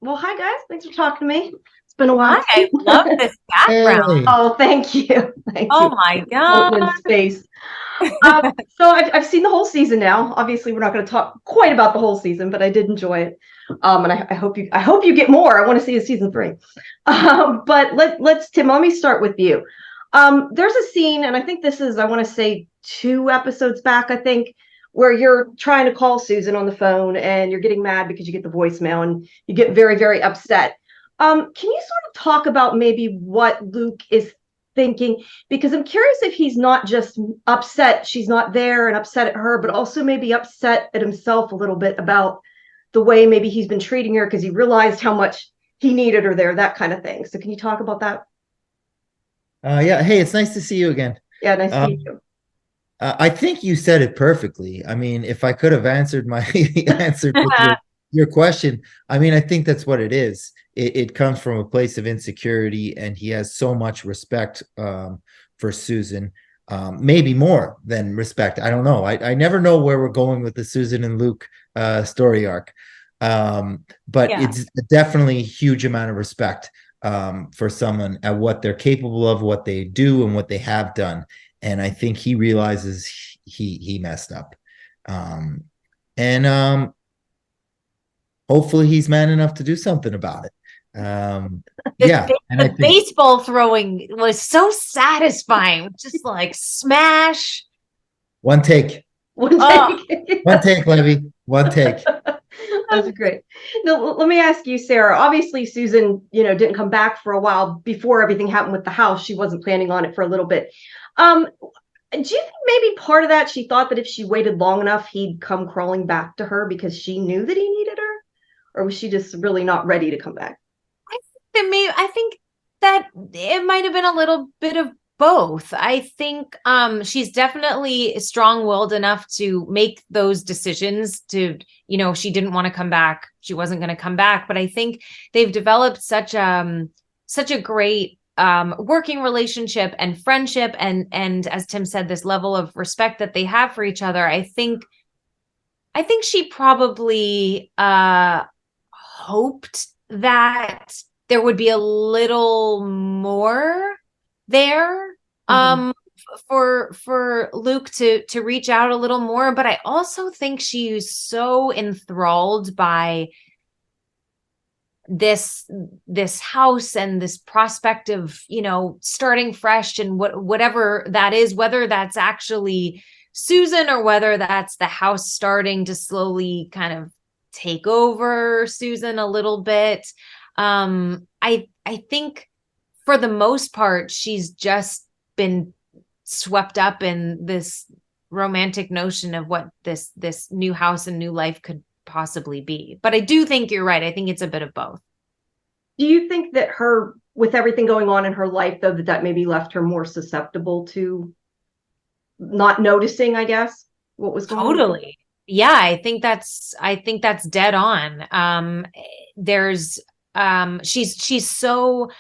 Well, hi guys. Thanks for talking to me. It's been a while. I love this background. Hey, Oh, thank you. Thank Oh you. my Floating in God. space. So I've seen the whole season now. Obviously, we're not going to talk quite about the whole season, but I did enjoy it. And I hope you get more. I want to see a season 3. But let's Tim. Let me start with you. There's a scene, and I think this is, I want to say, 2 episodes back. I think where you're trying to call Susan on the phone, and you're getting mad because you get the voicemail, and you get very, very upset. Can you sort of talk about maybe what Luke is thinking? Because I'm curious if he's not just upset she's not there and upset at her, but also maybe upset at himself a little bit about the way maybe he's been treating her because he realized how much he needed her there, that kind of thing. So can you talk about that? yeah. Hey, it's nice to see you again. Yeah, nice to meet Um, you. I think you said it perfectly. I mean, if I could have answered my answered with your question, I mean, I think that's what it is. It comes from a place of insecurity, and he has so much respect for Susan, maybe more than respect. I don't know. I never know where we're going with the Susan and Luke story arc, but Yeah. it's definitely a huge amount of respect for someone at what they're capable of, what they do, and what they have done. And I think he realizes he messed up, and hopefully he's man enough to do something about it. Yeah, and I The think baseball throwing was so satisfying. Just like smash. one take, One Oh, take. one take, Levy, one take. That's great. Now, let me ask you, Sarah. Obviously, Susan, didn't come back for a while before everything happened with the house. She wasn't planning on it for a little bit. Um, do you think maybe part of that she thought that if she waited long enough, he'd come crawling back to her because she knew that he needed her? Or was she just really not ready to come back? I think that it might have been a little bit of both. I think she's definitely strong-willed enough to make those decisions to, she didn't want to come back. She wasn't going to come back, but I think they've developed such a great working relationship and friendship, and as Tim said, this level of respect that they have for each other. I think she probably hoped that there would be a little more there Mhm. for Luke to reach out a little more, but I also think she's so enthralled by this house and this prospect of starting fresh and whatever that is, whether that's actually Susan or whether that's the house starting to slowly kind of take over Susan a little bit. I think for the most part she's just been swept up in this romantic notion of what this new house and new life could possibly be. But I do think you're right. I think it's a bit of both. Do you think that her, with everything going on in her life, though, that maybe left her more susceptible to not noticing, I guess, what was going on? Totally. Yeah, I think that's dead on. There's she's so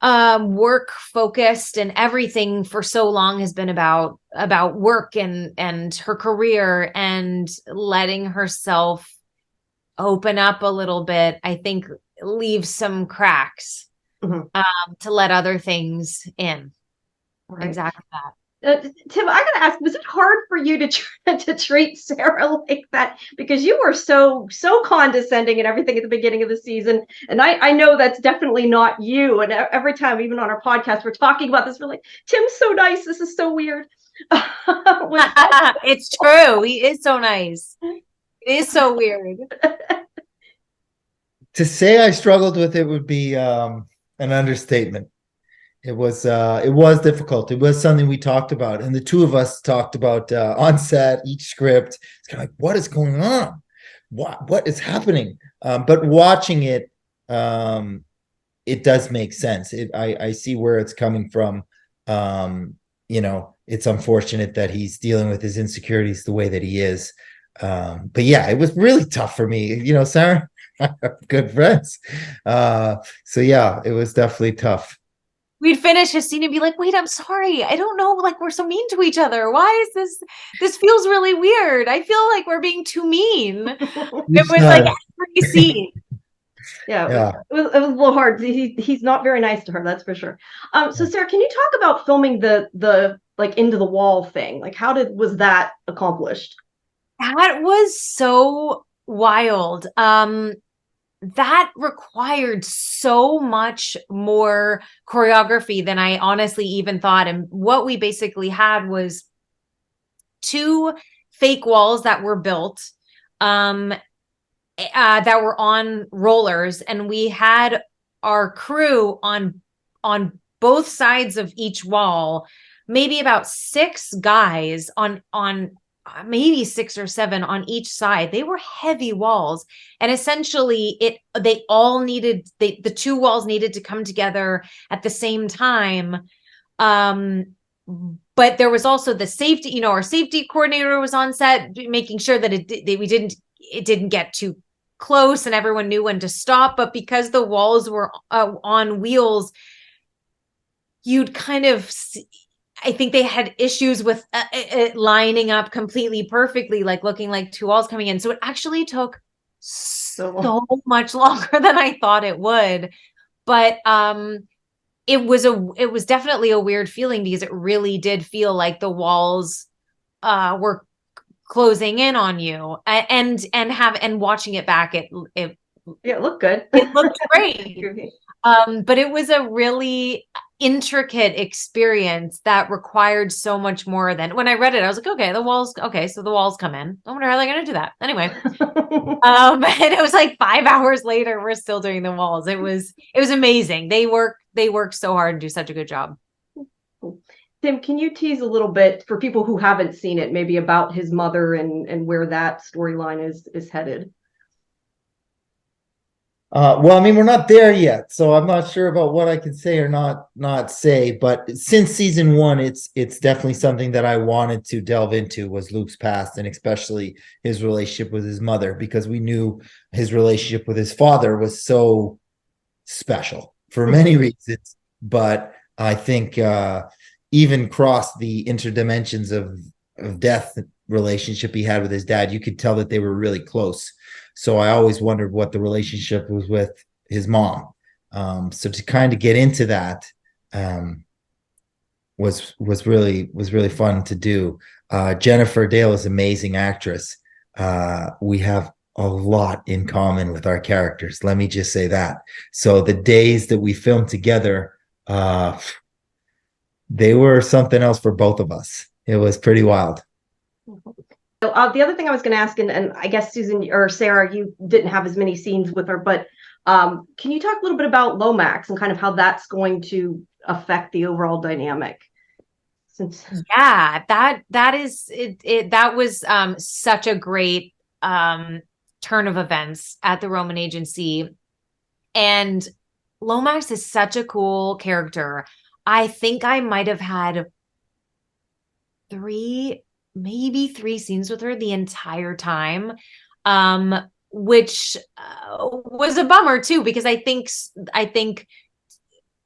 work focused, and everything for so long has been about work and her career, and letting herself open up a little bit, I think leaves some cracks Mhm. to let other things in. Right. Exactly that. Tim, I gotta ask, was it hard for you to treat Sarah like that? Because you were so condescending and everything at the beginning of the season, and I know that's definitely not you. And every time, even on our podcast, we're talking about this, we're like, Tim's so nice. This is so weird. It's true. He is so nice. It is so weird. To say I struggled with it would be an understatement. It was difficult. It was something we talked about, and the two of us talked about on set, each script. It's kind of like, what is going on? What is happening? But watching it, it does make sense. I see where it's coming from. It's unfortunate that he's dealing with his insecurities the way that he is. But yeah, it was really tough for me. Sarah, good friends. So yeah, it was definitely tough. We'd finish a scene and be like, wait, I'm sorry. I don't know. Like, we're so mean to each other. Why is this? This feels really weird. I feel like we're being too mean. It Each was like time. every scene. Yeah, Yeah. it was a little hard. He's not very nice to her, that's for sure. So Sarah, can you talk about filming the like into the wall thing? Like, was that accomplished? That was so wild. That required so much more choreography than I honestly even thought. And what we basically had was two fake walls that were built, that were on rollers, and we had our crew on both sides of each wall, maybe about 6 guys on maybe 6 or 7 on each side. They were heavy walls, and essentially the 2 walls needed to come together at the same time. But there was also the safety, our safety coordinator was on set making sure that it didn't get too close and everyone knew when to stop. But because the walls were on wheels, you'd kind of I think they had issues with it lining up completely perfectly, like looking like 2 walls coming in. So it actually took so much longer than I thought it would. But it was definitely a weird feeling, because it really did feel like the walls were closing in on you, and watching it back, it looked good. It looked great. But it was a really intricate experience that required so much more than when I read it. I was like, so the walls come in. I wonder how they're going to do that. Anyway, and it was like 5 hours later, we're still doing the walls. It was amazing. They work so hard and do such a good job. Tim, can you tease a little bit for people who haven't seen it, maybe about his mother and where that storyline is headed? Well, I mean, we're not there yet, so I'm not sure about what I can say or not say. But since season 1, it's definitely something that I wanted to delve into, was Luke's past, and especially his relationship with his mother, because we knew his relationship with his father was so special for many reasons. But I think even crossed the interdimensions of death relationship he had with his dad, you could tell that they were really close. So I always wondered what the relationship was with his mom. So to kind of get into that was really fun to do. Jennifer Dale is an amazing actress. We have a lot in common with our characters. Let me just say that. So the days that we filmed together, they were something else for both of us. It was pretty wild. So, the other thing I was going to ask, and I guess Susan or Sarah, you didn't have as many scenes with her, but can you talk a little bit about Lomax and kind of how that's going to affect the overall dynamic? Yeah, that is it. That was such a great turn of events at the Roman agency, and Lomax is such a cool character. I think I might have had maybe 3 scenes with her the entire time, which was a bummer too, because I think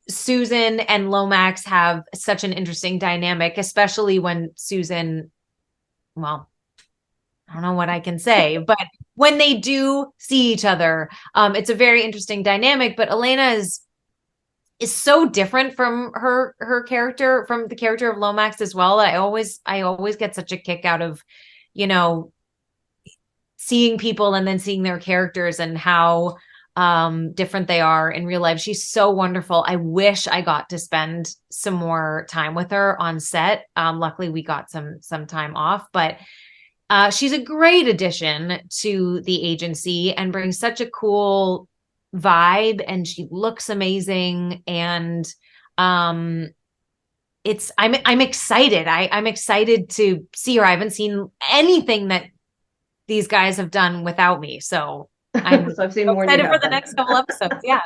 Susan and Lomax have such an interesting dynamic, especially when Susan, well, I don't know what I can say, but when they do see each other, it's a very interesting dynamic. But Elena is so different from her character, from the character of Lomax as well. I always get such a kick out of, seeing people and then seeing their characters and how different they are in real life. She's so wonderful. I wish I got to spend some more time with her on set. Luckily we got some time off, but she's a great addition to the agency and brings such a cool vibe, and she looks amazing. And I'm excited. I'm excited to see her. I haven't seen anything that these guys have done without me, so I'm so I've seen more excited for the next couple episodes. Yeah.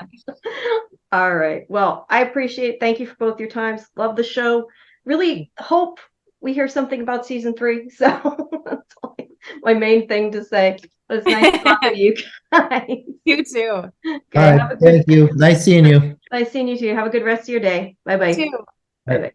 All right. Well, I appreciate. Thank you for both your times. Love the show. Really hope we hear something about season 3. So that's my main thing to say. But it's nice to talk to you guys. You too. Okay, All right, thank you. Nice seeing you. Nice seeing you too. Have a good rest of your day. Bye bye. You too. Bye bye.